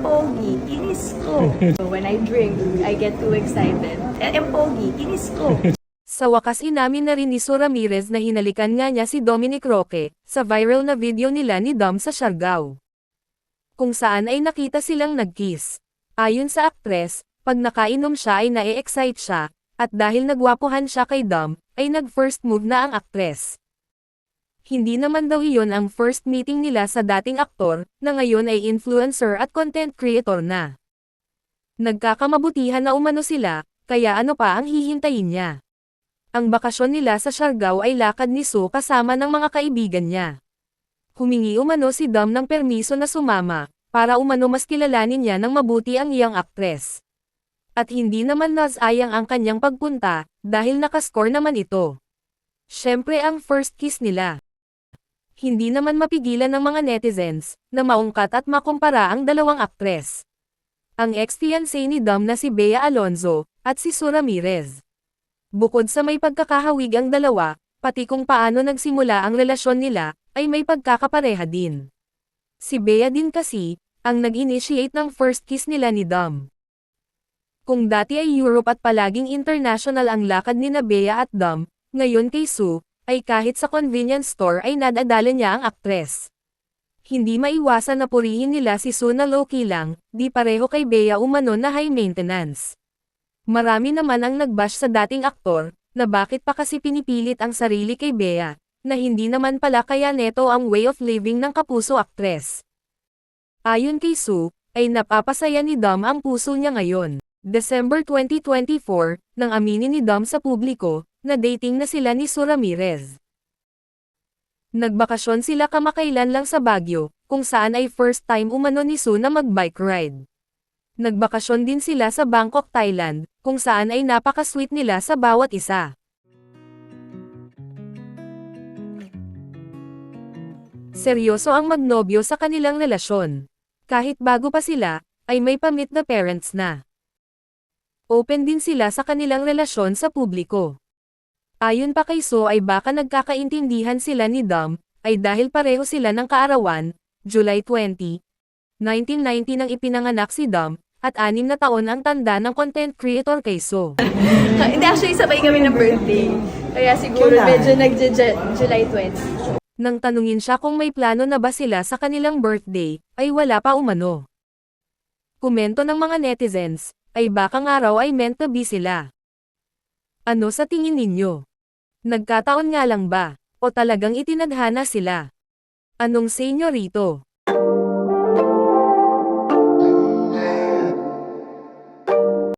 Pogi, inis ko. When I drink, I get too excited. Pogi, inis ko. Sa wakas inamin na rin ni Sue Ramirez na hinalikan nga niya si Dominic Roque, sa viral na video nila ni Dom sa Siargao. Kung saan ay nakita silang nag-kiss. Ayon sa aktres, pag nakainom siya ay na-excite siya, at dahil nagwapuhan siya kay Dom, ay nag-first move na ang aktres. Hindi naman daw iyon ang first meeting nila sa dating aktor, na ngayon ay influencer at content creator na. Nagkakamabutihan na umano sila, kaya ano pa ang hihintayin niya? Ang bakasyon nila sa Siargao ay lakad ni Sue kasama ng mga kaibigan niya. Humingi umano si Dom ng permiso na sumama, para umano mas kilalanin niya ng mabuti ang iyang aktres. At hindi naman nasayang ang kanyang pagpunta, dahil nakascore naman ito. Syempre ang first kiss nila. Hindi naman mapigilan ng mga netizens, na maungkat at makumpara ang dalawang aktres. Ang ex-fiancé ni Dom na si Bea Alonzo, at si Sue Ramirez. Bukod sa may pagkakahawig ang dalawa, pati kung paano nagsimula ang relasyon nila, ay may pagkakapareha din. Si Bea din kasi, ang nag-initiate ng first kiss nila ni Dom. Kung dati ay Europe at palaging international ang lakad ni na Bea at Dom, ngayon kay Sue, ay kahit sa convenience store ay nadadala niya ang aktres. Hindi maiwasan na purihin nila si Sue na low-key lang, di pareho kay Bea umano na high maintenance. Marami naman ang nagbash sa dating aktor, na bakit pa kasi pinipilit ang sarili kay Bea, na hindi naman pala kaya neto ang way of living ng kapuso aktres. Ayon kay Sue, ay napapasaya ni Dom ang puso niya ngayon. December 2024, nang aminin ni Dom sa publiko, na dating na sila ni Sue Ramirez. Nagbakasyon sila kamakailan lang sa Baguio, kung saan ay first time umano ni Sue na mag-bike ride. Nagbakasyon din sila sa Bangkok, Thailand, kung saan ay napaka-sweet nila sa bawat isa. Seryoso ang magnobyo sa kanilang relasyon. Kahit bago pa sila, ay may pa-meet the parents na. Open din sila sa kanilang relasyon sa publiko. Ayon pa kay Sue ay baka nagkakaintindihan sila ni Dom, ay dahil pareho sila ng kaarawan, July 20, 1990 nang ipinanganak si Dom, at 6 na taon ang tanda ng content creator kay Sue. Hindi, actually sabay kami ng birthday. Kaya siguro medyo nag-July 20. Nang tanungin siya kung may plano na ba sila sa kanilang birthday, ay wala pa umano. Komento ng mga netizens, ay baka nga raw ay meant to be sila. Ano sa tingin ninyo? Nagkataon nga lang ba? O talagang itinadhana sila? Anong say nyo rito?